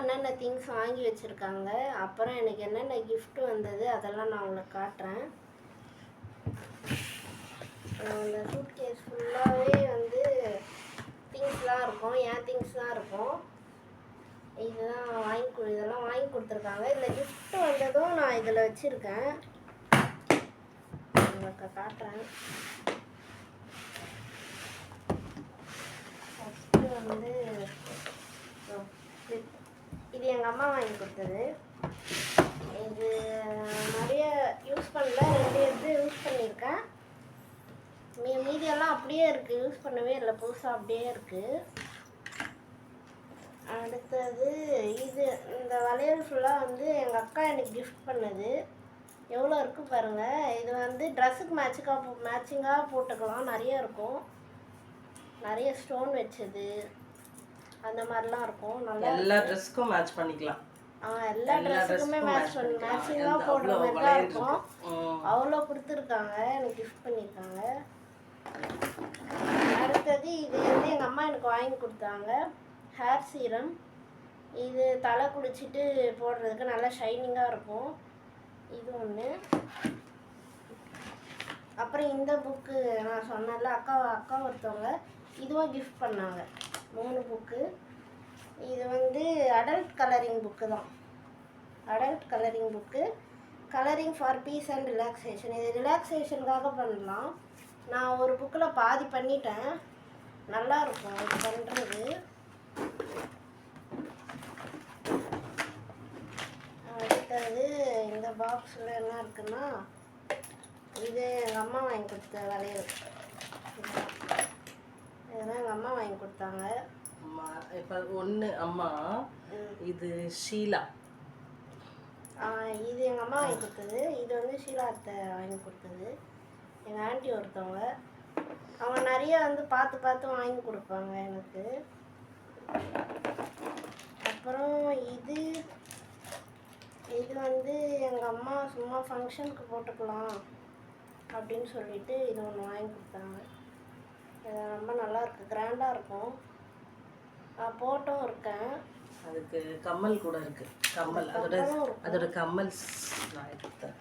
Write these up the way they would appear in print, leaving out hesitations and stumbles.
என்னென்ன திங்ஸ் வாங்கி வச்சுருக்காங்க, அப்புறம் எனக்கு என்னென்ன கிஃப்ட் வந்தது அதெல்லாம் நான் உங்களுக்கு காட்டுறேன். இந்த சூட் கேஸ் ஃபுல்லாகவே வந்து திங்ஸ்லாம் இருக்கும், என் திங்ஸ்லாம் இருக்கும். இதெல்லாம் வாங்கி கொடுத்துருக்காங்க. இதில் கிஃப்ட் வந்ததும் நான் இதில் வச்சுருக்கேன், உங்களுக்கு காட்டுறேன். ஃபஸ்ட்டு வந்து இது எங்கள் அம்மா வாங்கி கொடுத்தது. இது நிறைய யூஸ் பண்ணல, 2 எடுத்து யூஸ் பண்ணியிருக்கேன். மீதியெல்லாம் அப்படியே இருக்குது, யூஸ் பண்ணவே இல்லை, புதுசாக அப்படியே இருக்குது. அடுத்தது இது இந்த வளையல் ஃபுல்லாக வந்து எங்கள் அக்கா எனக்கு கிஃப்ட் பண்ணது. எவ்வளோ இருக்குது பாருங்கள். இது வந்து ட்ரெஸ்ஸுக்கு மேட்சிங்காக போட்டுக்கலாம், நிறைய இருக்கும். நிறைய ஸ்டோன் வச்சது அந்த மாதிரிலாம் இருக்கும். நல்லா எல்லா ட்ரெஸ்ஸுக்கும் மேட்ச் பண்ணிக்கலாம். எல்லா ட்ரெஸ்ஸுக்குமே மேட்சிங்காக போடுற மாதிரி தான் இருக்கும். அவ்வளோ கொடுத்துருக்காங்க, எனக்கு கிஃப்ட் பண்ணியிருக்காங்க. அடுத்தது இது வந்து எங்கள் அம்மா எனக்கு வாங்கி கொடுத்தாங்க, ஹேர் சீரம். இது தலை குளிச்சுட்டு போடுறதுக்கு நல்லா ஷைனிங்காக இருக்கும். இது ஒன்று. அப்புறம் இந்த புக்கு நான் சொன்னேன்ல, அக்கா ஒருத்தவங்க இதுவும் கிஃப்ட் பண்ணாங்க, 3 புக்கு. இது வந்து அடல்ட் கலரிங் புக்கு தான், adult colouring book. Colouring for peace and relaxation. இது ரிலாக்ஸேஷனுக்காக பண்ணலாம். நான் ஒரு புக்கில் பாதி பண்ணிட்டேன், நல்லாயிருக்கும் இது பண்ணுறது. அடுத்தது இந்த பாக்ஸில் என்ன இருக்குன்னா, இது எங்கள் அம்மா வாங்கி கொடுத்த வளையல். இதெல்லாம் எங்கள் அம்மா வாங்கி கொடுத்தாங்க. இப்போ ஒன்று அம்மா, இது ஷீலா. இது எங்கள் அம்மா வாங்கி கொடுத்தது. இது வந்து ஷீலா அத்தை வாங்கி கொடுத்தது, எங்கள் ஆண்டி ஒருத்தவங்க. அவங்க நிறைய வந்து பார்த்து வாங்கி கொடுப்பாங்க எனக்கு. அப்புறம் இது வந்து எங்கள் அம்மா சும்மா ஃபங்க்ஷனுக்கு போட்டுக்கலாம் அப்படின்னு சொல்லிட்டு இது ஒன்று வாங்கி கொடுத்தாங்க. இது ரொம்ப நல்லாயிருக்கு, கிராண்டாக இருக்கும். நான் போட்டும் இருக்கேன். அதுக்கு கம்மல் கூட இருக்கு. கம்மல் அதோட கம்மல் நான் எடுத்தேன்.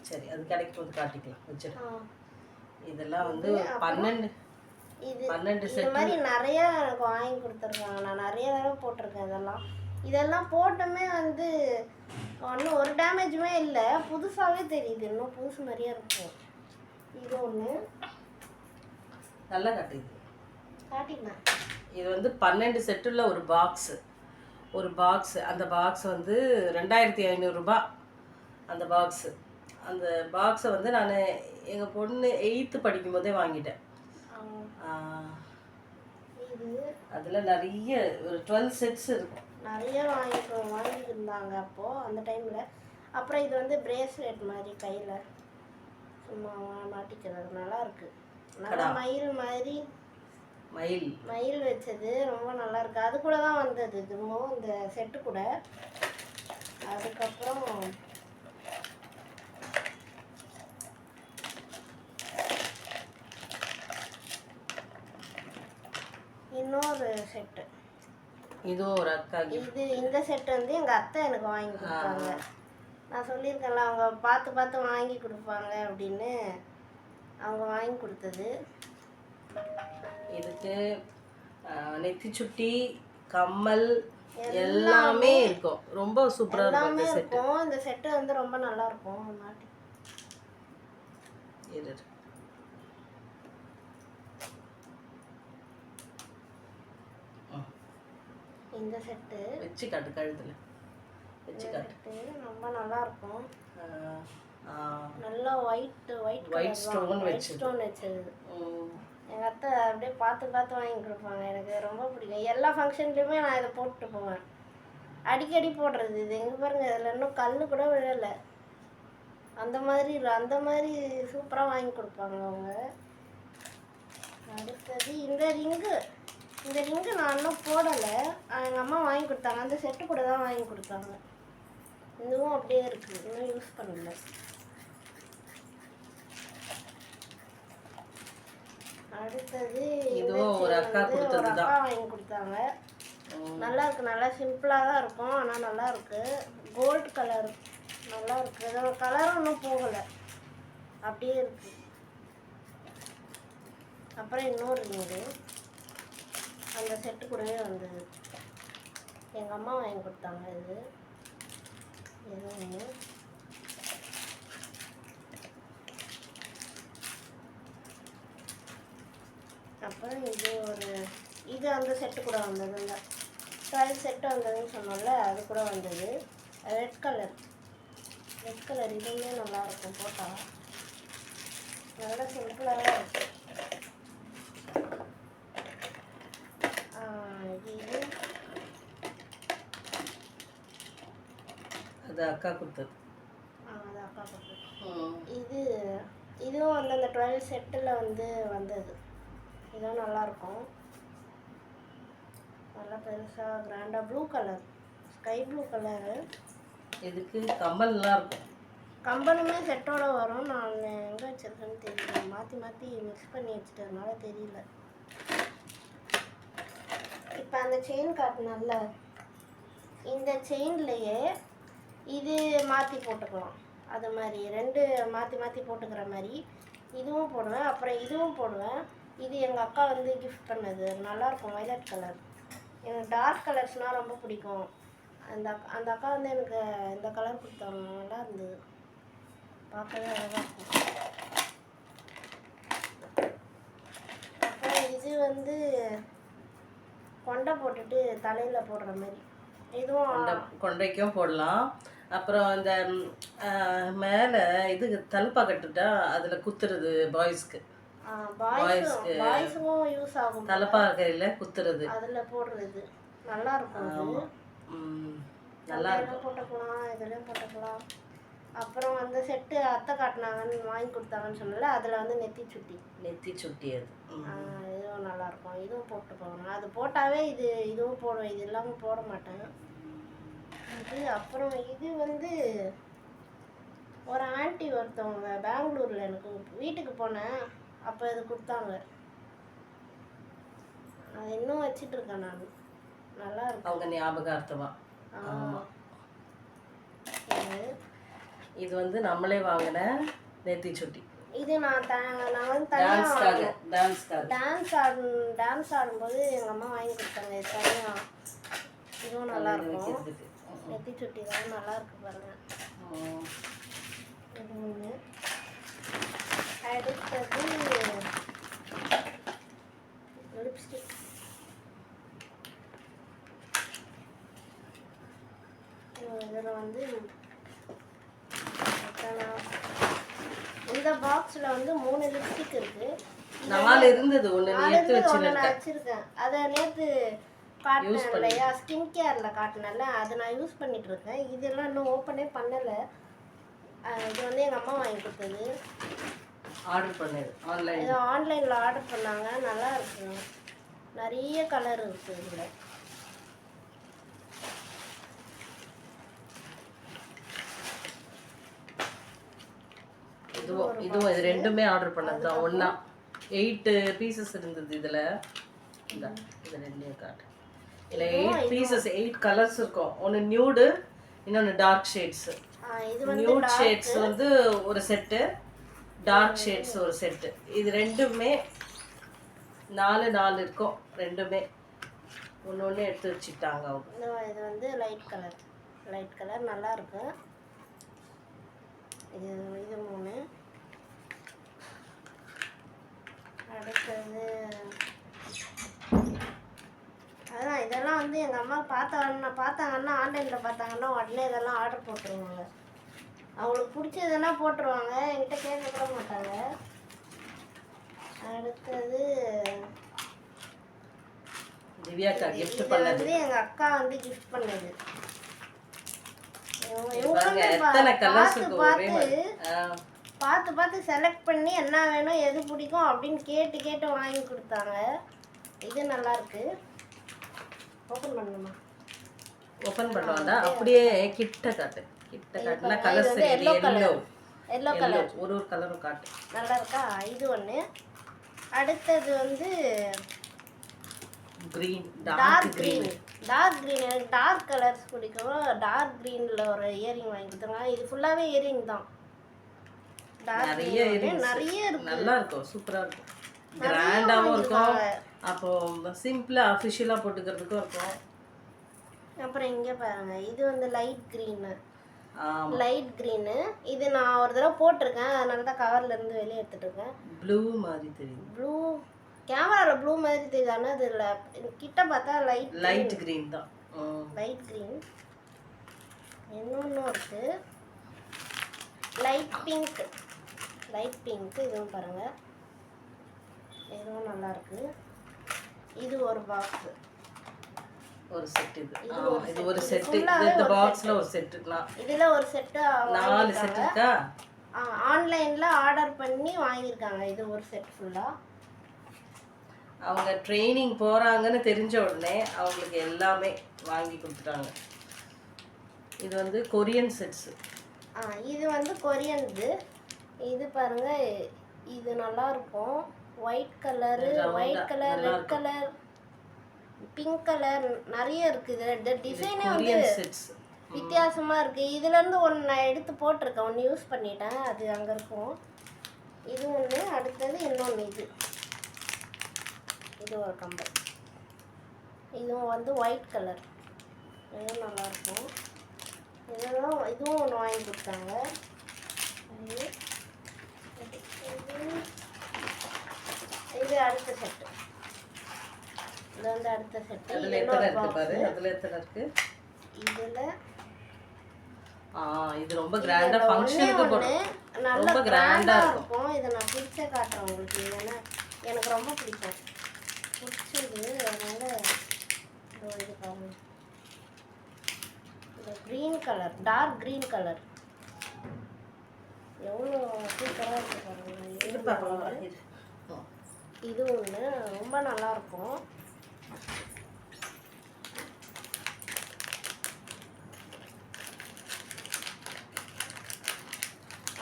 சரி, அது கிடைக்கும் போது காட்டிக்கலாம், வச்சிருக்கேன். இதெல்லாம் வந்து 12 செட் மாதிரி நிறைய எனக்கு வாங்கி கொடுத்துருக்காங்க. நான் நிறைய தடவை போட்டிருக்கேன். இதெல்லாம் போட்டுமே வந்து ஒன்றும் ஒரு டேமேஜுமே இல்லை, புதுசாகவே தெரியுது, இன்னும் புதுசு மாதிரியே இருக்கும். இது ஒன்று நல்லா காட்டினேன். இது வந்து 12 செட்டுள்ள ஒரு பாக்ஸு. அந்த பாக்ஸ் வந்து 2500 ரூபாய். அந்த பாக்ஸை வந்து நான் எங்கள் பொண்ணு 8th படிக்கும் போதே வாங்கிட்டேன். அதில் நிறைய ஒரு 12 செட்ஸ் இருக்கும். நிறைய வாங்கியிருந்தாங்க அப்போது அந்த டைமில். அப்புறம் இது வந்து பிரேஸ்லெட் மாதிரி கையில் சும்மா மாட்டிக்கிறது, நல்லாயிருக்கு. நல்லா மயில் மாதிரி மயில் வச்சது ரொம்ப நல்லாயிருக்கு. அது கூட தான் வந்தது திரும்பவும் இந்த செட்டு கூட. அதுக்கப்புறம் இன்னொரு செட்டு, இதுவும் ஒரு அக்கா. இந்த செட்டு வந்து எங்கள் அத்தை எனக்கு வாங்கி கொடுத்தாங்க. நான் சொல்லியிருக்கேன்ல, அவங்க பார்த்து வாங்கி கொடுப்பாங்க அப்படின்னு. அவங்க வாங்கி கொடுத்தது. இதுக்கு நெத்தி சுட்டி, கம்மல் எல்லாமே இருக்கும். ரொம்ப சூப்பராக இருக்கும். இந்த செட்டு வந்து ரொம்ப நல்லா இருக்கும். இந்த செட்டு வச்சு காட்டு, கழுத்துல வச்சு காட்டு. ரொம்ப நல்லா இருக்கும். நல்லா ஒயிட் ஸ்டோன் வச்சது. எங்கள் அத்தை அப்படியே பார்த்து வாங்கி கொடுப்பாங்க. எனக்கு ரொம்ப பிடிக்கும். எல்லா ஃபங்க்ஷன்லேயுமே நான் இதை போட்டு போவேன், அடிக்கடி போடுறது. இது எங்கே பாருங்கள், இதில் இன்னும் கல் கூட விழலை. அந்த மாதிரி சூப்பராக வாங்கி கொடுப்பாங்க அவங்க. அடுத்தது இந்த ரிங்கு நான் இன்னும் போடலை, எங்கள் அம்மா வாங்கி கொடுத்தாங்க. அந்த செட்டு கூட தான் வாங்கி கொடுத்தாங்க. இதுவும் அப்படியே இருக்குது, இன்னும் யூஸ் பண்ணல. அடுத்தது இதுவும் ஒரு அக்கா ஒரு கொடுத்தது அக்கா தான். வாங்கி கொடுத்தாங்க. நல்லா இருக்கு, நல்லா சிம்பிளாக தான் இருக்கும், ஆனால் நல்லா இருக்கு. கோல்டு கலர் நல்லா இருக்கு. இதோட கலரும் இன்னும் போகலை, அப்படியே இருக்கு. அப்புறம் இன்னொரு ரிங்கு அந்த செட்டு கூடவே வந்தது. எங்கள் அம்மா வாங்கி கொடுத்தாங்க. இது ஒன்று. அப்புறம் இது அந்த செட்டு கூட வந்தது. இந்த 12 செட்டு வந்ததுன்னு சொன்னோம்ல, அது கூட வந்தது. ரெட் கலர் இதுவுமே நல்லாயிருக்கும், போட்டால் நல்லா சிம்பிளாக இருக்கும். இது அது அக்கா கொடுத்தது. அது அக்கா கொடுத்தது. இதுவும் வந்து அந்த 12 செட்டில் வந்தது. இதுவும் நல்லாயிருக்கும், நல்லா பெருசாக கிராண்டாக blue colour, sky blue colour. இதுக்கு கம்மல்லாம் இருக்கும். கம்பலுமே செட்டோட வரும். நான் எங்கே வச்சுருக்கேன்னு தெரியல, மாற்றி மாற்றி மிக்ஸ் பண்ணி வச்சுட்டதுனால தெரியல. இப்போ அந்த செயின் காட்டினல்ல, இந்த செயின்லேயே இது மாற்றி போட்டுக்கலாம். அது மாதிரி 2 மாற்றி மாற்றி போட்டுக்கிற மாதிரி இதுவும் போடுவேன், அப்புறம் இதுவும் போடுவேன். இது எங்கள் அக்கா கிஃப்ட் பண்ணது, நல்லாயிருக்கும், வைலட் கலர். எனக்கு டார்க் கலர்ஸ்னால் ரொம்ப பிடிக்கும். அந்த அக்கா எனக்கு இந்த கலர் கொடுத்தாங்க, நல்லா இருந்தது, பார்க்கவே அழகாக இருக்கும். அப்புறம் இது கொண்டை போட்டுட்டு தலையில் போடுற மாதிரி, இதுவும் கொண்டைக்கும் போடலாம். அப்புறம் அந்த மேலே இது தலப்பா கட்டுட்டா அதில் குத்துறது பாய்ஸ்க்கு, பாய்ஸுக்கும் யூஸ் ஆகும். தலப்பா கையில் குத்துறது, அதில் போடுறது நல்லா இருக்கும். நல்லா இருக்கும், போட்டுக்கலாம், இதெல்லாம் போட்டுக்கலாம். அப்புறம் அந்த செட்டு அத்தை காட்டினாங்கன்னு வாங்கி கொடுத்தாங்கன்னு சொன்னால, அதில் நெத்தி சுட்டி அது இதுவும் நல்லாயிருக்கும். இதுவும் போட்டு போகணும், அது போட்டாவே இதுவும் போடுவேன், இது இல்லாமல் போட மாட்டேன். அப்புறம் இது ஒரு ஆண்டி ஒருத்தவங்க பெங்களூரில் எனக்கு வீட்டுக்கு போனேன், அப்போ இது கொடுத்தாங்க. அது இன்னும் வச்சிட்டு இருக்கேன் நான், நல்லா இருக்கும். அவங்க ஞாபகார்த்தமா. இது நம்மளே வாங்கின நெத்தி சுட்டி. இது நான் டான்ஸ் ஆடும்போது எங்கள் அம்மா வாங்கி கொடுத்தாங்க. இது தனியாக, இதுவும் நல்லா இருக்கும். நெத்தி சுட்டி தான் நல்லா இருக்கு பாருங்க. இது ஒன்று. அடுத்தது லிப்ஸ்டிக். இதில் இந்த பாக்ஸில் 3 லிப்ஸ்டிக் இருக்கு. 4 இருந்தது, ஒன்று எடுத்து வச்சிருக்கேன். அதை நேற்று காட்டினேன் இல்லையா, ஸ்கின் கேரில் காட்டினேன்ல, அதை நான் யூஸ் பண்ணிட்டு இருக்கேன். இதெல்லாம் இன்னும் ஓப்பனே பண்ணலை. இது எங்கள் அம்மா வாங்கி கொடுத்தது, ஆர்டர் பண்ணது ஆன்லைனில் ஆர்டர் பண்ணாங்க. நல்லா இருக்கு, நிறைய கலர் இருக்கு இதில். இது ரெண்டுமே ஆர்டர் பண்ணது தான், ஒன்றா 8 பீசஸ் இருந்தது. இதில் இது ரெண்டையும் காட்டு. இல்லை 8 பீசஸ், 8 கலர்ஸ் இருக்கும். ஒன்று நியூடு, இன்னொன்று டார்க் ஷேட்ஸு. நியூட் ஷேட்ஸ் ஒரு செட்டு, டார்க் ஷேட்ஸ் ஒரு செட்டு. இது ரெண்டுமே 4 இருக்கும். ரெண்டுமே ஒன்று எடுத்து வச்சுட்டாங்க அவங்க. இது லைட் கலர் நல்லா இருக்கு. இது 3. அடுத்தது அதான் இதெல்லாம் எங்கள் அம்மா பார்த்தாங்கன்னா ஆன்லைனில் பார்த்தாங்கன்னா உடனே இதெல்லாம் ஆர்டர் போட்டுருவாங்க. அவங்களுக்கு பிடிச்சதெல்லாம் போட்டுருவாங்க, என்கிட்ட கேட்க கூட மாட்டாங்க. அடுத்தது திவ்யாக்கா கிஃப்ட் பண்ணது, எங்கள் அக்கா கிஃப்ட் பண்ணது. பார்த்து பார்த்து செலக்ட் பண்ணி என்ன வேணும் எது பிடிக்கும் அப்படின்னு கேட்டு வாங்கி கொடுத்தாங்க. இது நல்லா இருக்கு. ஓப்பன் பண்ணணுமா? ஓப்பன் பண்ணுவாங்க. அப்படியே கிட்ட காட்டுனா கலர்ஸ் எல்லோ கலர் ஒரு கலரும் காட்டு. நல்லா இருக்கா? இது ஒன்று. அடுத்தது வந்து green dark dark green. Green. Dark green எனக்கு டார்க் கலர்ஸ் பிடிக்கும். டார்க் க்ரீனில் ஒரு இயரிங் வாங்கி கொடுத்துருங்க. இது ஃபுல்லாகவே இயரிங் தான். டார்க் நிறைய க்ரீன் earrings. நிறைய இருக்கு. நல்லா இருக்கும், சூப்பரா இருக்கும், கிராண்டாவும் இருக்கும், அப்போ சிம்பிளா அஃபிஷியலா போட்டுக்கிறதுக்கும் இருக்கும். அப்புறம் இங்கே பாருங்க, இது வந்து லைட் க்ரீனு. ஆமா, லைட் க்ரீனு. இது நான் ஒரு தடவை போட்டிருக்கேன், அதனால தான் கவர்ல இருந்து வெளியே எடுத்துட்டு இருக்கேன். ப்ளூ மாதிரி தெரியுது. ப்ளூ கேமராவில் ப்ளூ மாதிரி தெரியுது, ஆனால் அது இல்லை, கிட்ட பார்த்தா லைட் கிரீன் தான். Light green. இன்னொன்றும் இருக்கு, லைட் பிங்க். லைட் பிங்க் இதுவும் பாருங்க, இதுவும் நல்லா இருக்கு. இது ஒரு பாக்ஸ், ஒரு செட். இது இது ஒரு இது செட். full-ஆவே இந்த ஒரு பாக்ஸ்ல ஒரு செட் இருக்கலாம். இதுல ஒரு செட்டு 4 செட் இருக்கா? ஆன்லைன்ல ஆர்டர் பண்ணி வாங்கியிருக்காங்க. இது ஒரு செட் ஃபுல்லா. அவங்க ட்ரைனிங் போறாங்கன்னு தெரிஞ்ச உடனே அவங்களுக்கு எல்லாமே வாங்கி கொடுத்துட்டாங்க. இது வந்து கொரியன் செட்ஸ். இது வந்து கொரியன்து. இது பாருங்க, இது நல்லா இருக்கும். White colour, white colour, red colour, pink colour நிறைய இருக்குது. இந்த டிசைனே வந்து கொரியன் செட்ஸ் வித்தியாசமா இருக்கு. இதுல இருந்து ஒன்று நான் எடுத்து போட்டிருக்கேன், ஒன்று யூஸ் பண்ணிட்டேன், அது அங்க இருக்கும். இது ஒன்று. அடுத்தது இன்னொன்று, இது ஒரு கம்பல். இதுவும் வந்து ஒயிட் கலர், இதுவும் நல்லா இருக்கும். இதுவும் ஒன்று வாங்கி கொடுத்தாங்க. இது அடுத்த செட்டு. இது வந்து அடுத்த செட்டு. அதுல எத்தனை இருக்கு பாரு, அதுல எத்தனை இருக்கு. இதுல இது ரொம்ப கிராண்டா ஃபங்க்ஷனுக்கு போடுறோம், நல்ல ரொம்ப கிராண்டா இருக்கும். இதை நான் பிரிச்சே காட்டுறேன் உங்களுக்கு, ஏன்னா எனக்கு ரொம்ப பிடிக்கும், பிடிச்சது. அதனால இது பாருங்க, இது green colour, dark green colour, எவ்வளோ சூப்பராக இருக்கு பாருங்க. இது ஒன்று ரொம்ப நல்லா இருக்கும்.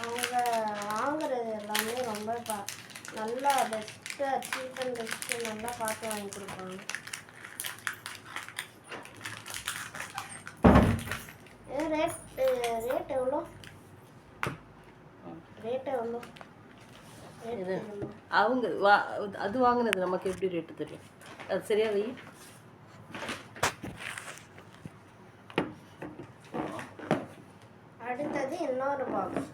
அவங்க வாங்குறது எல்லாமே ரொம்ப நல்லா பெஸ்ட்டாக, சீப் அண்ட் பெஸ்ட்டு நல்லா பார்த்து வாங்கி கொடுப்பாங்க. ரேட் எவ்வளோ? ரேட் எவ்வளோ? அவங்க அது வாங்கினது நமக்கு எப்படி ரேட்டு தெரியும்? அது சரியா வை. அடுத்தது இன்னொரு பாக்ஸ்.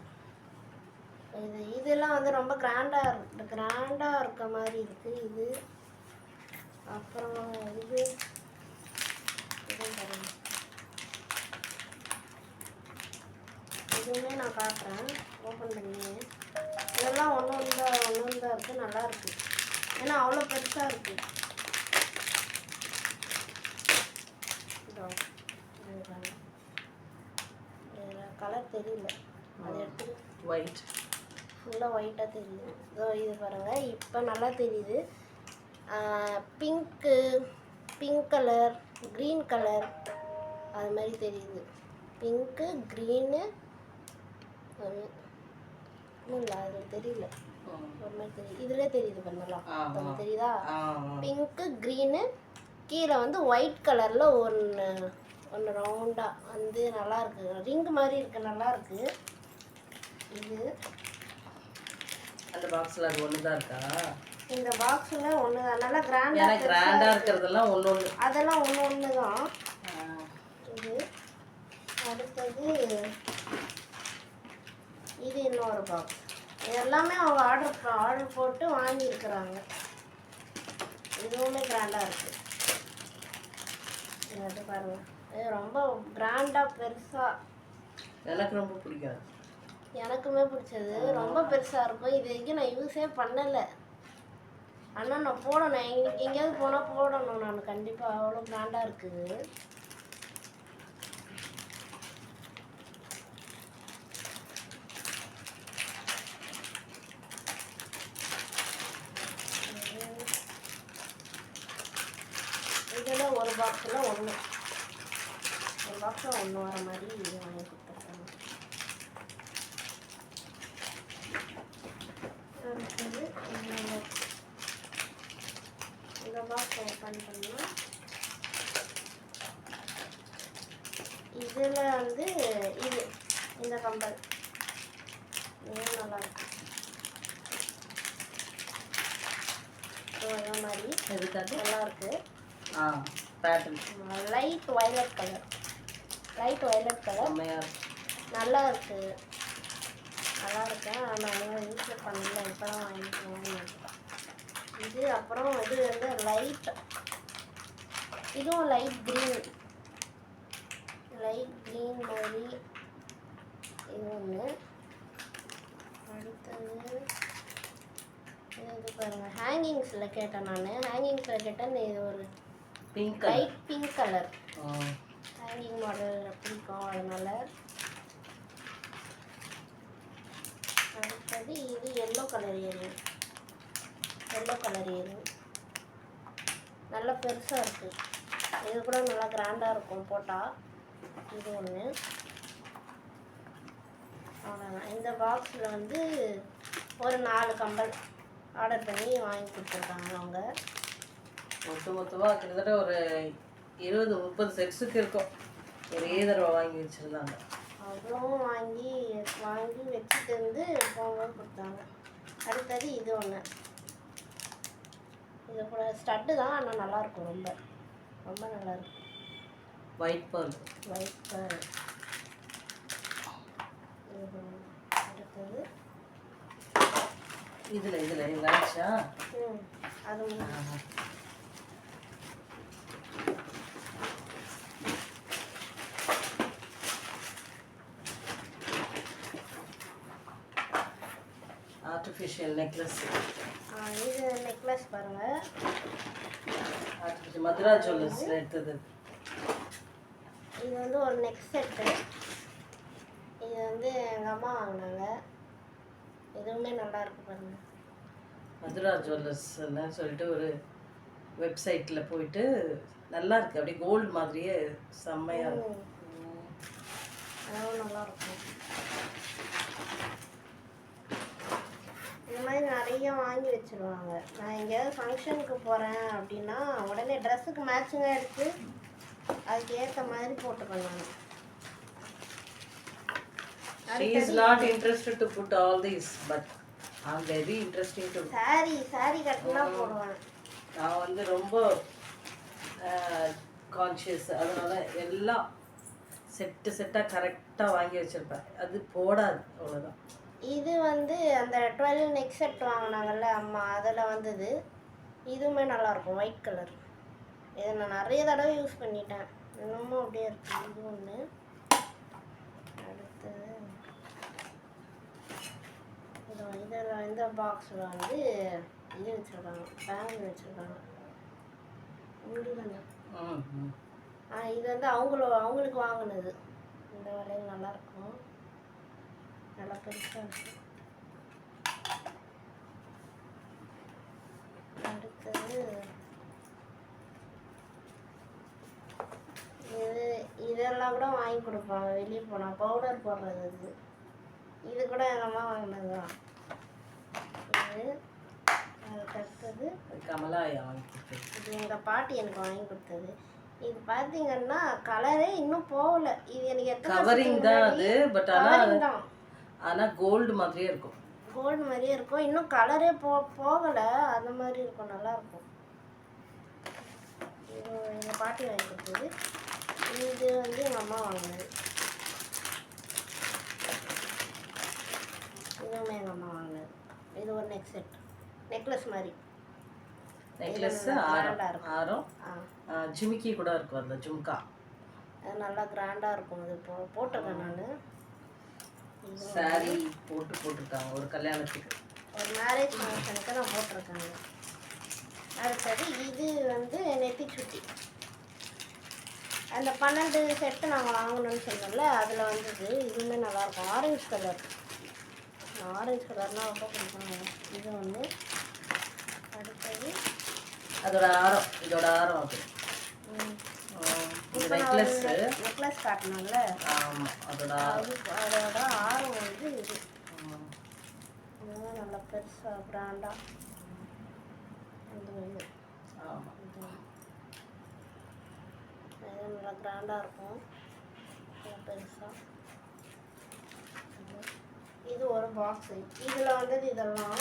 இதெல்லாம் வந்து ரொம்ப கிராண்டாக இருக்க மாதிரி இருக்கு. இது அப்புறம் இதுவுமே நான் காட்டுறேன், ஓப்பன் பண்ணி. இதெல்லாம் ஒன்று தான் இருக்குது, நல்லா இருக்கு, ஏன்னா அவ்வளோ பெருசாக இருக்கு. கலர் தெரியல, அது எடுத்து ஒயிட், ஃபுல்லாக ஒயிட்டாக தெரியுது. இது பாருங்கள், இப்போ நல்லா தெரியுது. பிங்க் கலர், க்ரீன் கலர், அது மாதிரி தெரியுது. பிங்க்கு, க்ரீனு, இல்லை அது தெரியல, ஒரு மாதிரி தெரியுது. இதிலே தெரியுது பண்ணலாம், தெரியுதா? பிங்க்கு, க்ரீனு, கீழே வந்து ஒயிட் கலரில் ஒன்று ரவுண்டாக வந்து நல்லா இருக்கு, ரிங் மாதிரி இருக்கு, நல்லா இருக்கு. இது அந்த பாக்ஸ்ல அது ஒன்று தான் இருக்கா? இந்த பாக்ஸில் ஒன்று தான், நல்லா கிராண்டாக இருக்கிறதெல்லாம் ஒன்று, அதெல்லாம் ஒன்று தான். இது அடுத்தது இது இன்னொரு பாக்ஸ். எல்லாமே அவங்க ஆர்டர் போட்டு வாங்கியிருக்கிறாங்க. இதுவுமே கிராண்டாக இருக்குது. இது பாருங்க, இது ரொம்ப கிராண்டாக பெருசாக, எனக்கு ரொம்ப பிடிக்காது. எனக்குமே பிடிச்சது, ரொம்ப பெருசாக இருக்கும். இது வரைக்கும் நான் யூஸே பண்ணலை, ஆனால் நான் போடணும், எங்கேயாவது போனால் போடணும் நான் கண்டிப்பாக, அவ்வளோ கிராண்டாக இருக்குது. இதில் ஒரு பாக்ஸில் ஒன்று வர மாதிரி வாங்கி கொடுத்துருக்காங்க. அடுத்தது இந்த பாக்ஸ் ஓப்பன் பண்ணால் இதில் வந்து இது இந்த கம்பல் இது நல்லாயிருக்கு. ஸோ இந்த மாதிரி எதுக்காக நல்லாயிருக்கு. பேட்டர்ன் லைட் வயலட் கலர் செம்மையாக இருக்கும். நல்லா இருக்குது. நல்லா இருக்கேன். ஆனால் யூஸ் பண்ணல, இப்போ தான் வாங்கிக்குவோம். இது அப்புறம் இது வந்து லைட், இதுவும் லைட் க்ரீன் மாதிரி இது ஒன்று. அடுத்தது இது பாருங்கள், ஹேங்கிங்ஸில் கேட்டேன். ஹேங்கிங்ஸில் கேட்டேன். இது ஒரு pink light pink colour hanging model பிடிக்கும், அதனால். அடுத்தது இது எல்லோ கலர் இயரிங். நல்லா பெருசாக இருக்குது. இது கூட நல்லா கிராண்டாக இருக்கும் போட்டால். இது ஒன்று. அவ்வளோதான். இந்த பாக்ஸில் வந்து ஒரு 4 கம்பல் ஆர்டர் பண்ணி வாங்கி கொடுத்துருக்காங்க அவங்க. மொத்தமாக கிட்டத்தட்ட ஒரு 20-30 செட்ஸுக்கு இருக்கும். ஒரே தடவை வாங்கி வச்சுருந்தாங்க. அவ்வளோவும் வாங்கி வச்சுட்டு இருந்து போகும்போது கொடுத்தாங்க. அடுத்தது இது ஒன்று. இது கூட ஸ்டட்டு தான், ஆனால் நல்லாயிருக்கும். ரொம்ப நல்லாயிருக்கும். White pearl. அடுத்தது இதில் என்னாச்சா அது ஆர்டிஃபிஷியல் நெக்லஸ். இது நெக்லஸ் பாருங்கள். ஆர்டிஃபிஷியல் மதுரா ஜுவல்லர்ஸில் எடுத்தது. இது வந்து ஒரு நெக் செட்டு. இது வந்து எங்கள் அம்மா வாங்கினாங்க. எதுவுமே நல்லா இருக்கு பாருங்கள். மதுரா ஜுவல்லர்ஸ்ன்னு சொல்லிட்டு ஒரு வெப்சைட்டில் போயிட்டு நல்லா இருக்குது. அப்படியே கோல்டு மாதிரியே செம்மையாக இருக்கும். அதுவும் நல்லாயிருக்கும். இந்த மாதிரி நிறைய வாங்கி வச்சுருவாங்க. நான் எங்கேயாவது ஃபங்க்ஷனுக்கு போகிறேன் அப்படின்னா உடனே ட்ரெஸ்ஸுக்கு மேட்சிங்காக எடுத்து அதுக்கு ஏற்ற மாதிரி போட்டுக்கணும். She is not interested to put all these, but I'm very interested to. Sorry கட்டினா போடுவேன். நான் வந்து ரொம்ப கான்ஷியஸ். அதனால எல்லாம் செட்டாக கரெக்டாக வாங்கி வச்சுருப்பேன். அது போடாது, அவ்வளோதான். இது வந்து அந்த 12 நெக் செட் வாங்கினாங்கல்ல அம்மா, அதில் வந்தது. இதுவுமே நல்லாயிருக்கும், ஒயிட் கலர். இதை நான் நிறைய தடவை யூஸ் பண்ணிட்டேன். இன்னமும் அப்படியே இருக்கு. இது ஒன்று. அடுத்தது இதில் இந்த பாக்ஸில் வந்து இது வச்சுருக்காங்க, பேங்கிள் வச்சுருக்காங்க. இது வந்து அவங்களுக்கு வாங்கினது. இந்த விலையில் நல்லாயிருக்கும், நல்லா பெருசாக இருக்கும். அடுத்தது இதெல்லாம் கூட வாங்கி கொடுப்பாங்க வெளியே போனால், பவுடர் போடுறது. இது கூட எங்கள் அம்மா வாங்கினது தான். இது அதுக்கு அடுத்தது கமலாயா வாங்கி கொடுத்தது. இது எங்கள் பாட்டி எனக்கு வாங்கி கொடுத்தது. இது பார்த்தீங்கன்னா கலரே இன்னும் போகல. இது எனக்கு எத்தனை கவரிங் தான் அது, பட் ஆனால் கோல்டு மாதிரியே இருக்கும். கோல்டு மாதிரியே இருக்கும். இன்னும் கலரே போகலை, அந்த மாதிரி இருக்கும். நல்லாயிருக்கும். இது எங்கள் பாட்டி வாங்கி கொடுத்தது. இது வந்து எங்கள் அம்மா வாங்கினது. இதுவுமே எங்கள் அம்மா வாங்கினது. இது ஒரு நெக் செட், நெக்லஸ் மாதிரி. நெக்லஸ் ஆரம் ஜிமிக்கி கூட இருக்கும். அந்த ஜும்கா அது நல்லா கிராண்டாக இருக்கும். அது போட்டிருக்கேன் நான். சாரி போட்டிருக்காங்க ஒரு கல்யாணத்துக்கு, ஒரு மேரேஜ் ஃபங்க்ஷனுக்கு நான் போட்டிருக்காங்க. அடுத்தது இது வந்து நெத்தி சுட்டி. அந்த 12 செட்டு நாங்கள் வாங்கணும்னு சொன்னோம்ல, அதில் வந்தது. இதுவுமே நல்லாயிருக்கும். ஆரஞ்சு கலர்னால் ரொம்ப பிடிக்கும். இது ஒன்று. அடுத்தது அதோட ஆரம், இதோட ஆரம் அது நெக்லஸ் காட்டணும்ல. ஆமாம், அதோட ஆரம் வந்து இது நல்லா பெருசாக பிராண்டாக. ஆமாம். நல்லா கிராண்டாக இருக்கும் பெருசாக. இது ஒரு பாக்ஸு. இதில் வந்தது இதெல்லாம்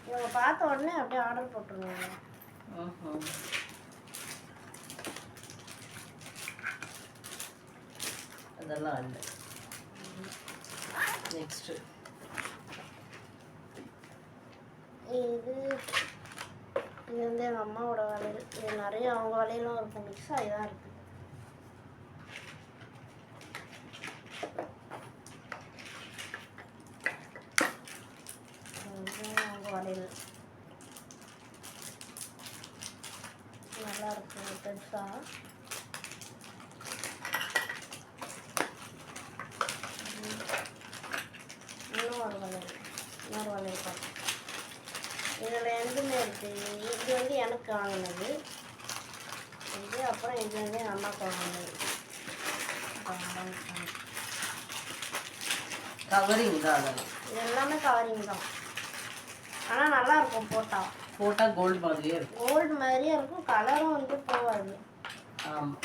இவங்க பார்த்த உடனே அப்படியே ஆர்டர் போட்டுருவாங்க. அதெல்லாம் இல்லை. நெக்ஸ்ட்டு இது வந்து எங்கள் அம்மாவோட வளையல். இது நிறைய அவங்க வளையலும் இருக்கும், மிக்ஸ் ஆகி தான் இருக்குது. அவங்க வளையல் நல்லா இருக்கு பெருசாக. இன்னொரு வளையல் பார்த்து இதில் ரெண்டுமே இருக்குது. இது வந்து எனக்கு வாங்கினது இது, அப்புறம் இது வந்து எங்கள் அம்மாவுக்கு வாங்கினது. கவரிங் தான். இது எல்லாமே கவரிங் தான், ஆனால் நல்லாயிருக்கும் போட்டால் கோல்டு மாதிரியே இருக்கும். கோல்டு மாதிரியே இருக்கும், கலரும் வந்து போகாது. ஆமாம்.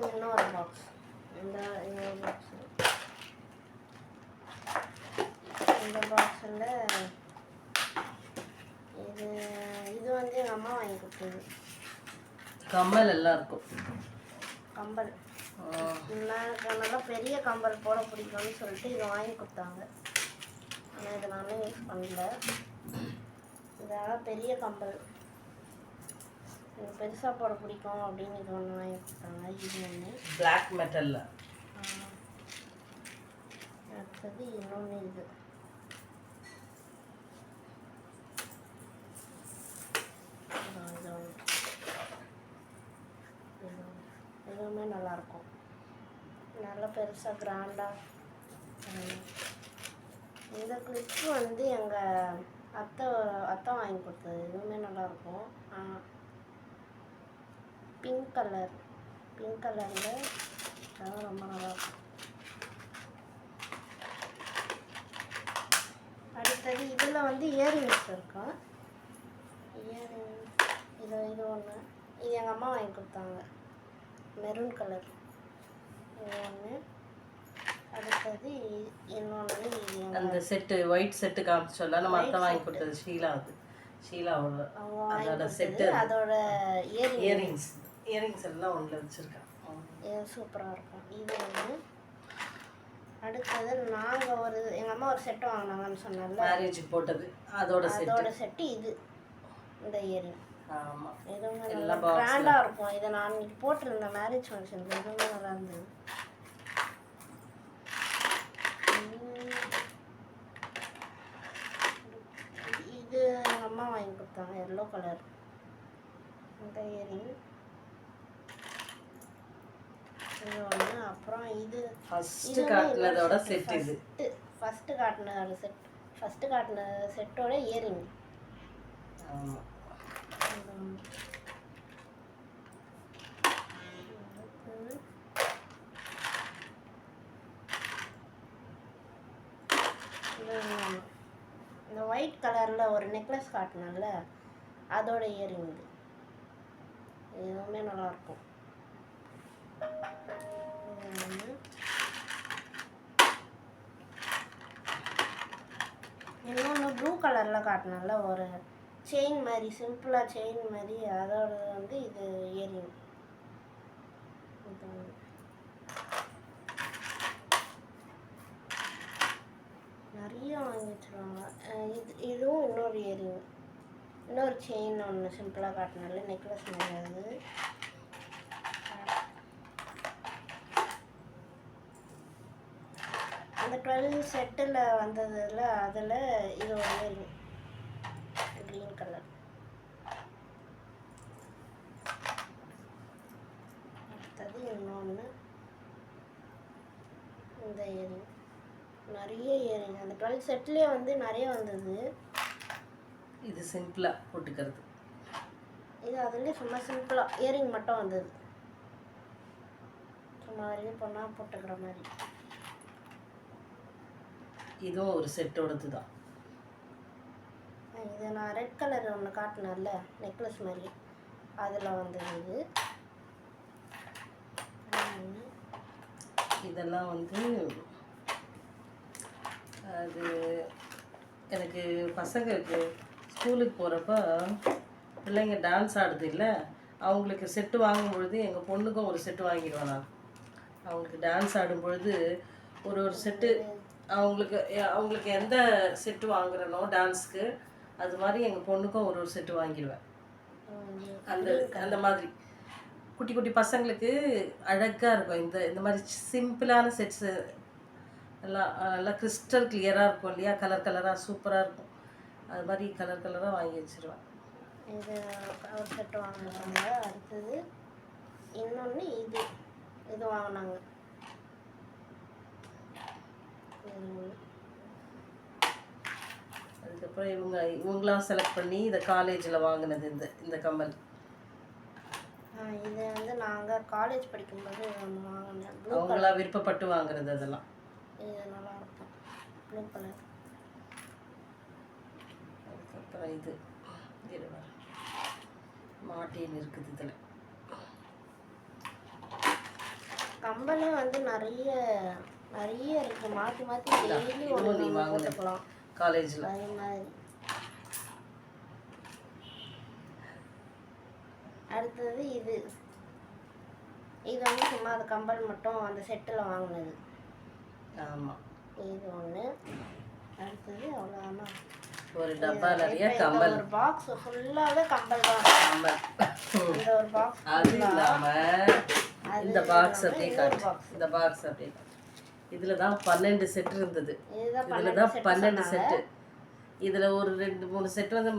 இன்னொரு பாக்ஸ். இன்னொரு பாக்ஸ். இந்த பாக்ஸில் இது வந்து எங்கள் அம்மா வாங்கி கொடுத்தது. கம்மல் எல்லாம் இருக்கும். கம்பல் எனக்கு நல்லா பெரிய கம்பல் போட பிடிக்கும்னு சொல்லிட்டு இதை வாங்கி கொடுத்தாங்க. ஆனால் இதை நானும் யூஸ் பண்ணல. இதனால் பெரிய கம்பல் எனக்கு பெருசாக போட பிடிக்கும் அப்படின்னு இது ஒன்று வாங்கி கொடுத்தாங்க. இது ஒன்று பிளாக் மெட்டலில். அடுத்தது இன்னொன்று இது. இதுவுமே நல்லாயிருக்கும், நல்லா பெருசாக கிராண்டாக. இந்த கிளிப்பு வந்து எங்கள் அத்தை வாங்கி கொடுத்தது. இதுவுமே நல்லாயிருக்கும். பிங்க் கலரில் அதெல்லாம் ரொம்ப நல்லாயிருக்கும். அடுத்தது இதில் வந்து இயரிங்ஸ் இருக்கும். இது ஒன்று. இது எங்கள் அம்மா வாங்கி கொடுத்தாங்க, மெரூன் கலர். இது ஒன்று. அடுத்தது இன்னொன்று. இது அந்த செட்டு ஒயிட் செட்டு காமிச்சோம்ல, நம்ம அத்தை வாங்கி கொடுத்தது. ஷீலாவோட அதோட செட்டு, அதோட இயரிங்ஸ் எல்லாம் ஒன்று வச்சுருக்கேன். இது சூப்பராக இருக்கும். இது ஒன்று. அடுத்தது நாங்கள் எங்கள் அம்மா ஒரு செட்டு வாங்கினாங்கன்னு சொன்னால, மேரேஜுக்கு போட்டது. அதோட செட்டு இது. இந்த இயரிங் ஆமாம், எதுவுமே நல்லா கிராண்டாக இருக்கும். இதை நான் இன்னைக்கு போட்டிருந்தேன் மேரேஜ் ஃபங்க்ஷனுக்கு. எதுவுமே நல்லா இருந்தது. இது எங்கள் அம்மா வாங்கி கொடுத்தாங்க, எல்லோ கலர். இந்த இயரிங் இது ஒன்று. அப்புறம் இது ஃபஸ்ட்டு காட்டினதோட செட். இது ஃபஸ்ட்டு காட்டின செட்டோட இயரிங். ஆமாம். இந்த ஒயிட் கலரில் ஒரு நெக்லஸ் காட்டினால அதோட இயரிங் இது. இதுவுமே நல்லாயிருக்கும். இன்னொன்று ப்ளூ கலரில் காட்டினால ஒரு செயின் மாதிரி, சிம்பிளாக செயின் மாதிரி, அதோட வந்து இது இயரிங். நிறைய வாங்கி வச்சுருவாங்க. இதுவும் இன்னொரு இயரிங், இன்னொரு செயின் ஒன்று சிம்பிளாக காட்டினால நெக்லஸ் மாதிரி. அது அந்த 12 செட்டில் வந்ததில் அதில் இது ஒரு இயரிங் க்ரீன் கலர். அடுத்தது இன்னொன்று இந்த இயரிங். நிறைய இயரிங் அந்த 12 செட்லேயே வந்து நிறைய வந்தது. இது சிம்பிளாக போட்டுக்கிறது. இது அதுலேயே சும்மா சிம்பிளாக இயரிங் மட்டும் வந்தது. சும்மா வரைக்கும் பொண்ணாக போட்டுக்கிற மாதிரி. இதுவும் ஒரு செட்டோடது தான். இது நான் ரெட் கலர் ஒன்று காட்டினேன்ல நெக்லஸ் மாதிரி, அதில் வந்தது இது. இதெல்லாம் வந்து அது எனக்கு பசங்களுக்கு ஸ்கூலுக்கு போகிறப்ப பிள்ளைங்க டான்ஸ் ஆடுது இல்லை, அவங்களுக்கு செட்டு வாங்கும் பொழுது எங்கள் பொண்ணுக்கும் ஒரு செட்டு வாங்கிடுவேன் நான். அவங்களுக்கு டான்ஸ் ஆடும் பொழுது ஒரு செட்டு அவங்களுக்கு எந்த செட்டு வாங்குறனோ டான்ஸ்க்கு அது மாதிரி எங்கள் பொண்ணுக்கும் ஒரு செட்டு வாங்கிடுவேன். அந்த மாதிரி குட்டி குட்டி பசங்களுக்கு அழகாக இருக்கும். இந்த மாதிரி சிம்பிளான செட்ஸு எல்லாம் நல்லா கிறிஸ்டல் கிளியராக இருக்கும் இல்லையா, கலர் கலராக சூப்பராக இருக்கும். அது மாதிரி கலர் கலராக வாங்கி வச்சிருவேன். இது ஒரு செட்டு வாங்கினாங்க. அடுத்தது இன்னொன்று இது வாங்கினாங்க. அதுக்கப்புறம் இவங்களாம் செலக்ட் பண்ணி இதை காலேஜில் வாங்கினது இந்த கம்மல். இது வந்து நாங்கள் காலேஜ் படிக்கும்போது ஒன்று வாங்கினேன். அவங்களா விருப்பப்பட்டு வாங்குறது அதெல்லாம். இது நல்லா இருக்கும், ப்ளூ கலர். அதுக்கப்புறம் இது மாட்டின்னு இருக்குது. இதில் கம்பலே வந்து நிறைய இருக்கு, மாற்றி மாற்றி டெய்லி ஒன்று போட்டுக்கலாம் காலேஜில். அதே மாதிரி அடுத்தது இது வந்து சும்மா அது கம்பல் மட்டும் அந்த செட்டில் வாங்கினது. ஆமாம், இது ஒன்று. அடுத்தது அவ்வளோதானா, ஒரு டப்பா நிறைய கம்பல். ஒரு பாக்ஸ் ஃபுல்லாகவே கம்பல் தான். கம்பல் இந்த ஒரு பாக்ஸ். அது இல்லாமல் இந்த பாக்ஸ் அப்படியே காட்டு. இந்த பாக்ஸ் அப்படியே இதில் தான் 12 செட் இருந்தது. இதில் தான் 12 செட்டு. இதில் ஒரு 2-3 செட் வந்து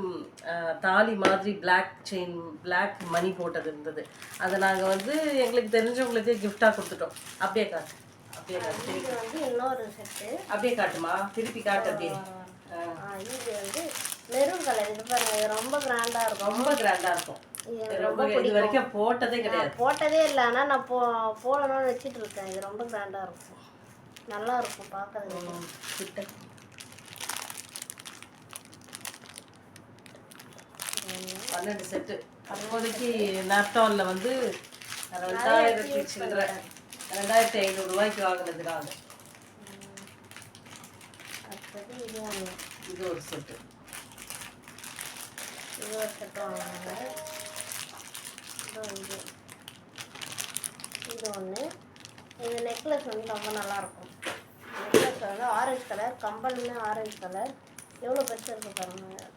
தாலி மாதிரி பிளாக் மணி போட்டது இருந்தது. அதை நாங்கள் வந்து எங்களுக்கு தெரிஞ்சவங்களுக்கு கிஃப்டாக கொடுத்துட்டோம். அப்படியே காட்டு, அப்படியே காட்டு. இது வந்து இன்னொரு செட்டு. அப்படியே காட்டுமா, திருப்பி காட்டு. அப்படியே இது வந்து மெரூன் கலர். இது பாருங்க, இது ரொம்ப கிராண்டாக இருக்கும். ரொம்ப கிராண்டாக இருக்கும். இது வரைக்கும் போட்டதே கிடையாது. போட்டதே இல்லை, ஆனால் நான் போடணும்னு வச்சுட்டு இருக்கேன். இது ரொம்ப கிராண்டாக இருக்கும், நல்லா இருக்கும் பார்க்கறதுக்கு. 12 செட்டு. அப்போதைக்கு நாப்டானில் வந்து 2000 சில்லற 2500 ரூபாய்க்கு வாங்கினதுக்காக. அடுத்தது இது ஒரு செட்டு. இது ஒரு செட்டு வாங்கினாங்க. இது ஒன்று. இந்த நெக்லஸ் வந்து ரொம்ப நல்லாயிருக்கும். நெக்லஸ் வந்து ஆரஞ்சு கலர், கம்பலுமே ஆரஞ்சு கலர். எவ்வளோ பெருசாக இருக்குது பாருங்கள்,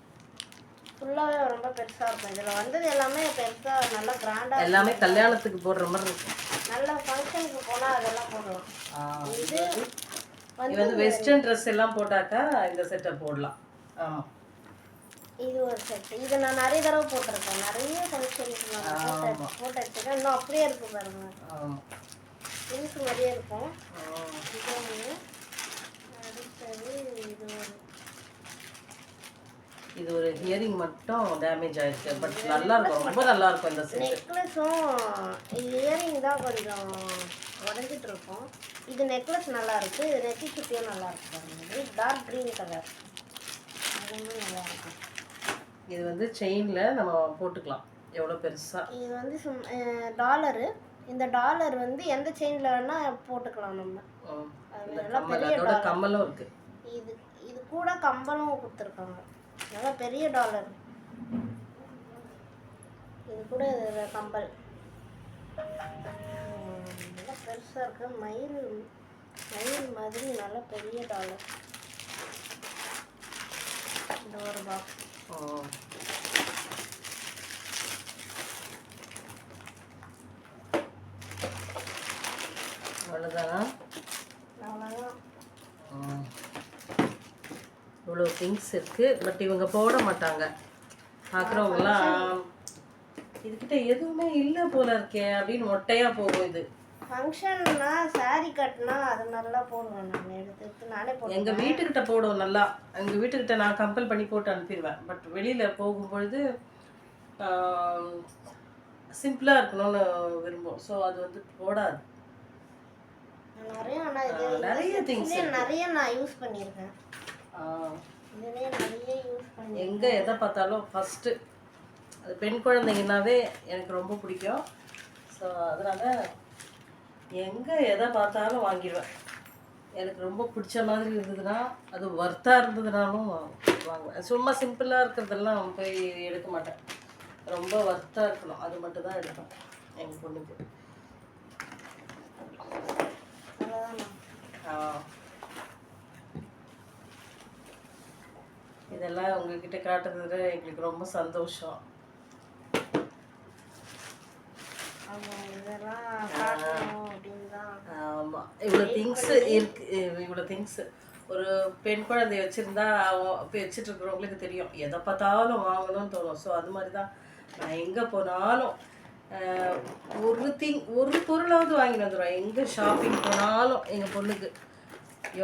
ஃபுல்லாகவே ரொம்ப பெருசாக இருக்கும். இதில் வந்தது எல்லாமே பெருசாக நல்லா கிராண்டாக, எல்லாமே கல்யாணத்துக்கு போடுற மாதிரி இருக்கும். நல்ல ஃபங்க்ஷனுக்கு போனால் அதெல்லாம் போடலாம். இது வந்து வெஸ்டர்ன் ட்ரெஸ் எல்லாம் போட்டாக்கா இந்த செட்டை போடலாம். ஆமாம், இது ஒரு செட்டு. இது நான் நிறைய தடவை போட்டிருக்கேன், நிறைய ஃபங்க்ஷனுக்கு நான் போட்டு வச்சுருக்கேன். இன்னும் அப்படியே இருக்குது பாருங்க. ஆமாம், புதுசு மாதிரியே இருக்கும். இது ஒன்று. அடுத்தது இது ஒரு ஹியரிங் மட்டும் டேமேஜ் ஆயிருக்கு. பட் நல்லா இருக்கும், ரொம்ப நல்லா இருக்கும் இந்த செட். நெக்லஸும் இயரிங் தான் கொஞ்சம் உடஞ்சிட்டு இருக்கும். இது நெக்லஸ் நல்லா இருக்கு, நெத்தி சுட்டியும் நல்லா இருக்கு பாருங்க. இது டார்க் க்ரீன் கலர், அதுவுமே நல்லா இருக்கும். இது வந்து செயினில் நம்ம போட்டுக்கலாம் எவ்வளோ பெருசாக. இது வந்து டாலரு. இந்த டாலர் வந்து எந்த செயினில் வேணால் போட்டுக்கலாம் நம்ம. அதெல்லாம் பெரிய டாலர். கம்மலும் இருக்கு. இது கூட கம்பலும் கொடுத்துருக்காங்க, நல்லா பெரிய டாலர். இது கூட கம்பல் நல்லா பெருசாக இருக்கு. மயில் மாதிரி நல்லா பெரிய டாலர். இந்த ஒரு பாக்ஸ். அவ்வளோதானா? அவ்வளோதான். இவ்வளோ திங்ஸ் இருக்குது. பட் இவங்க போட மாட்டாங்க. பார்க்குறவங்களாம் இதுக்கிட்ட எதுவுமே இல்லை போல இருக்கே அப்படின்னு மொட்டையாக போகும். இது ஃபங்க்ஷன்னா சாரி கட்டினா அது நல்லா போடுவேன், நான் எடுத்து நானே போடுவேன். எங்கள் வீட்டுக்கிட்ட போடுவோம் நல்லா. எங்கள் வீட்டுக்கிட்ட நான் கம்பல் பண்ணி போட்டு அனுப்பிடுவேன். பட் வெளியில் போகும்பொழுது சிம்பிளாக இருக்கணும்னு விரும்பும். ஸோ அது வந்து போடாது. நிறைய ஆனால் இது நிறைய திங்ஸ் நிறைய நான் யூஸ் பண்ணியிருக்கேன். ஆ இதுலேயே நிறைய யூஸ் பண்ணி எங்கே எதை பார்த்தாலும் ஃபஸ்ட்டு அது பெண் குழந்தைங்கன்னாவே எனக்கு ரொம்ப பிடிக்கும். ஸோ அதனால் எங்கே எதை பார்த்தாலும் வாங்கிடுவேன். எனக்கு ரொம்ப பிடிச்ச மாதிரி இருந்ததுன்னா அது ஒர்த்தாக இருந்ததுனாலும் வாங்குவேன். சும்மா சிம்பிளாக இருக்கிறதெல்லாம் போய் எடுக்க மாட்டேன். ரொம்ப ஒர்த்தாக இருக்கணும் அது மட்டும் தான் எடுப்பேன் எங்கள் பொண்ணுக்கு. இதெல்லாம் உங்ககிட்ட காட்டுறதுல எங்களுக்கு ரொம்ப சந்தோஷம். ஆமாம், இவ்வளோ திங்ஸ் இருக்கு. இவ்வளோ திங்ஸ் ஒரு பெண் குழந்தைய வச்சுருந்தா வச்சுட்டு இருக்கிறவங்களுக்கு தெரியும், எதை பார்த்தாலும் வாங்கணும்னு தோணும். ஸோ அது மாதிரி தான் நான் எங்கே போனாலும் ஒரு பொருளாவது வாங்கிட்டு வந்துடுவேன். எங்கே ஷாப்பிங் போனாலும் எங்கள் பொண்ணுக்கு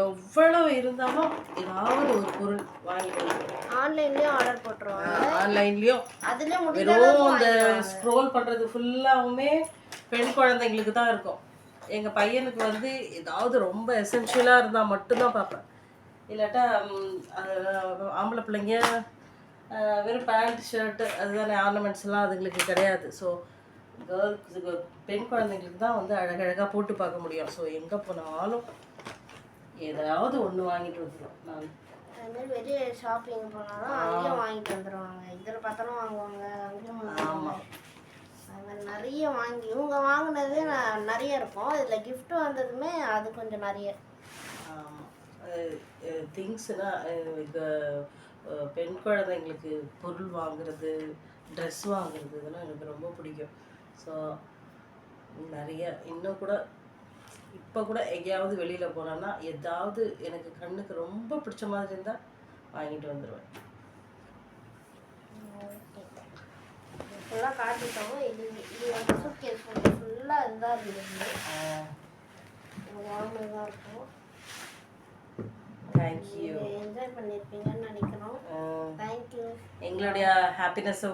எவ்வளோ இருந்தாலும் ஏதாவது ஒரு பொருள் வாங்கிட்டு வந்துடுவேன். ஆன்லைன்லேயும் ஆர்டர் போட்டுருவாங்க. ஆன்லைன்லேயும் வெறும் இந்த ஸ்க்ரோல் பண்ணுறது ஃபுல்லாகவுமே பெண் குழந்தைங்களுக்கு தான் இருக்கும். எங்கள் பையனுக்கு வந்து ஏதாவது ரொம்ப எசென்ஷியலாக இருந்தால் மட்டும்தான் பார்ப்பேன். இல்லாட்டா ஆம்பளை பிள்ளைங்க வெறும் பேண்ட் ஷர்ட்டு அதுதானே ஆர்னமெண்ட்ஸ் எல்லாம் அதுங்களுக்கு கிடையாது. ஸோ கேர்ள்ஸுக்கு பெண் குழந்தைங்களுக்கு தான் வந்து அழகழகாக போட்டு பார்க்க முடியும். ஸோ எங்கே போனாலும் ஏதாவது ஒன்று வாங்கிட்டு வந்துடும். நான் அதுமாதிரி வெளியே ஷாப்பிங் போனாலும் அங்கேயும் வாங்கிட்டு வந்துடுவாங்க. இதில் பார்த்தாலும் வாங்குவாங்க, அங்கேயும் வாங்குவாங்க. அது மாதிரி நிறைய வாங்கி இவங்க வாங்கினதே நிறைய இருக்கும். இதில் கிஃப்ட் வந்ததுமே அது கொஞ்சம் நிறைய. ஆமாம், திங்ஸ்னால் இப்போ பெண் குழந்தைங்களுக்கு பொருள் வாங்குறது, ட்ரெஸ் வாங்குறது இதெல்லாம் எனக்கு ரொம்ப பிடிக்கும். ஸோ நிறைய இன்னும் கூட இப்போ கூட எங்கேயாவது வெளியில் போனோன்னா ஏதாவது எனக்கு கண்ணுக்கு ரொம்ப பிடிச்ச மாதிரி இருந்தால் வாங்கிட்டு வந்துடுவேன். ஃபுல்லாக காட்டிட்டோம். இது வந்து சூட்கேஸ் ஃபுல்லாக இதுதான் இருந்தது. வாங்கினதாக இருக்கும். தேங்க்யூ. என்ஜாய் பண்ணியிருப்பீங்கன்னு நினைக்கிறோம். தேங்க்யூ. எங்களுடைய ஹாப்பினஸ்ஸை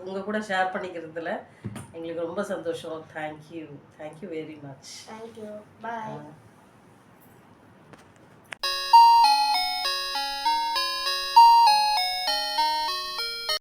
உங்கள் கூட ஷேர் பண்ணிக்கிறதுல எங்களுக்கு ரொம்ப சந்தோஷம். Thank you very much. தேங்க்யூ. பாய்.